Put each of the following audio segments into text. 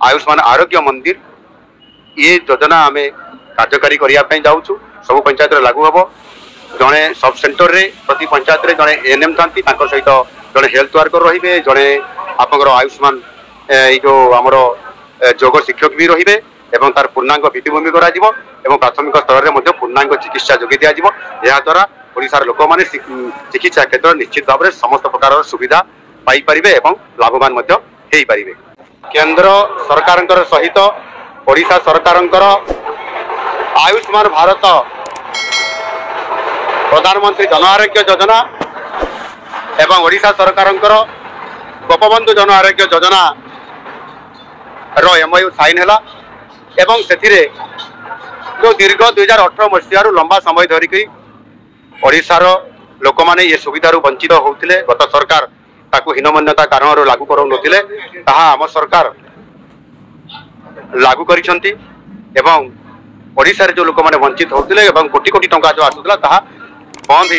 आयुष्मान आरोग्य मंदिर ये योजना आम कार्यकारी करने जाऊँ सब पंचायत लागू हम जड़े सब सेंटर रे प्रति पंचायत रे जड़े एएनएम था सहित जड़े हेल्थ वर्कर रे जड़े आपंकर आयुष्मान जो आमर योग शिक्षक भी रे एवं तार पूर्णांग भित्तिभूमि कर प्राथमिक स्तर में पूर्णांग चिकित्सा जोगे दिद्वारा ओडिशार लोक मैंने चिकित्सा क्षेत्र निश्चित भाव में समस्त प्रकार सुविधा पाइपर एवं लाभवान हो पारे। केंद्र सरकार सहित ओडिशा सरकार आयुष्मान भारत प्रधानमंत्री जन आरोग्य योजना एवं ओडिशा सरकार गोपबंधु जन आरोग्य योजना रो एमओयू साइन है एवं से जो दीर्घ 2018 मसीह लंबा समय धरिकी ओडिशार लोक मैंने ये सुविधार वंचित होते गत सरकार ताकू हीनमान्यता कारण लागू करुनथिले ताहा आम सरकार लागू करिसंती एवं ओडिशा रे जो लोक मैंने वंचित होते कोटी कोटी टंका जो आसुला ताहा बंद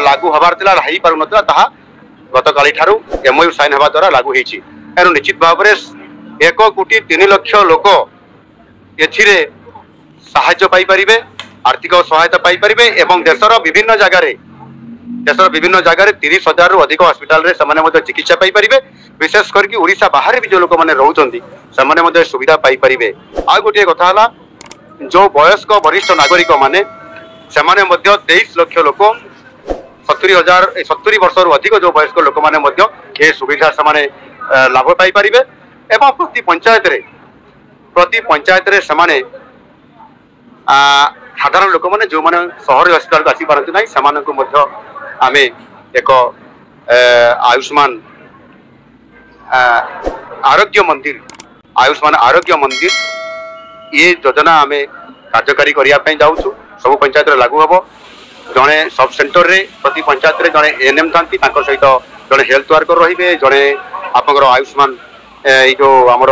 लागू हबार तिला हाई पारु नथिला ताहा गतकाली ठारू एमओयू साइन हवा द्वारा लागू होईछि। एनु निश्चित भाव में 1,03,00,000 लोक एथिरे साहाय्य पाई परिबे आर्थिक सहायता पाई परिबे एवं देशर विभिन्न जगह 30,000 रु अधिक हॉस्पिटल रे समाने मध्य चिकित्सा पाई परिबे विशेष करके ओडिशा बाहर भी जो लोक माने रहउचंती समाने मध्य सुविधा पाई परिबे। आ गोटे कथा हला जो वयस्क वरिष्ठ नागरिक माने समाने मध्य 23 लाख लोक 70 वर्ष रु अधिक जो वयस्क लोक माने मध्य ए सुविधा समाने लाभ पाई परिबे एवं प्रति पंचायत रे समाने साधारण लोक मैंने जो मैंने सहर हस्पिटाल को आसी पारती ना से आम एक आयुष्मान आरोग्य मंदिर ये योजना आम कार्यकारी करने जाऊँ सब पंचायत लागू हम जड़े सब सेंटर रे प्रति पंचायत रे जड़े एएनएम था सहित जड़े हेल्थ वर्कर रे जड़े आपंकर आयुष्मान जो आमर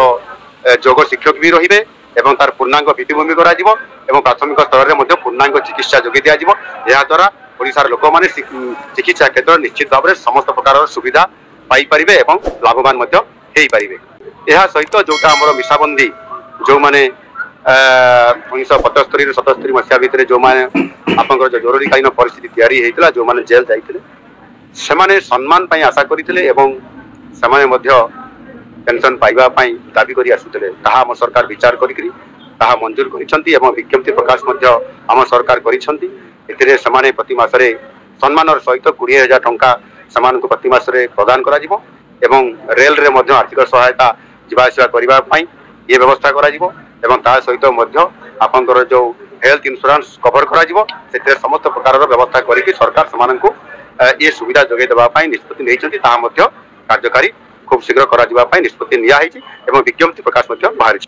योग शिक्षक भी रे एवं तार पूर्णांग भित्तिभूमि कर प्राथमिक स्तर में पूर्णांग चिकित्सा जोगे दिद्वारा ओडिशार लोक मैंने चिकित्सा क्षेत्र निश्चित भाव में समस्त प्रकार सुविधा पाइपर एवं लाभवान हो पारे। यह सहित जोटा आमर मिसाबंदी जो मैंने 1975-77 मसीहा भितर जो मैंने आपंकर जो जरूरीकालीन परिस्थिति या जो मैंने जेल जाते से सम्मान आशा करते पेंशन पाइबा दाबी कर आसुते आम सरकार विचार करी मंजूर कर विज्ञप्ति प्रकाश आम सरकार कर प्रति मासरे सम्मान सहित 20,000 टंका प्रति मासरे प्रदान करा जिवो एवं रेल रे मध्य आर्थिक सहायता जीवाआसिया करने ये व्यवस्था करा जिवो एवं ता सहित आपंकर जो हेल्थ इंश्योरेंस कवर करा जिवो से समस्त प्रकार व्यवस्था करके सरकार समानंकु ये सुविधा जोगे देवाई निष्पत्ति नहीं कार्यकारी खूब शीघ्र करा निष्पत्ति निया विज्ञप्ति प्रकाश बाहरी।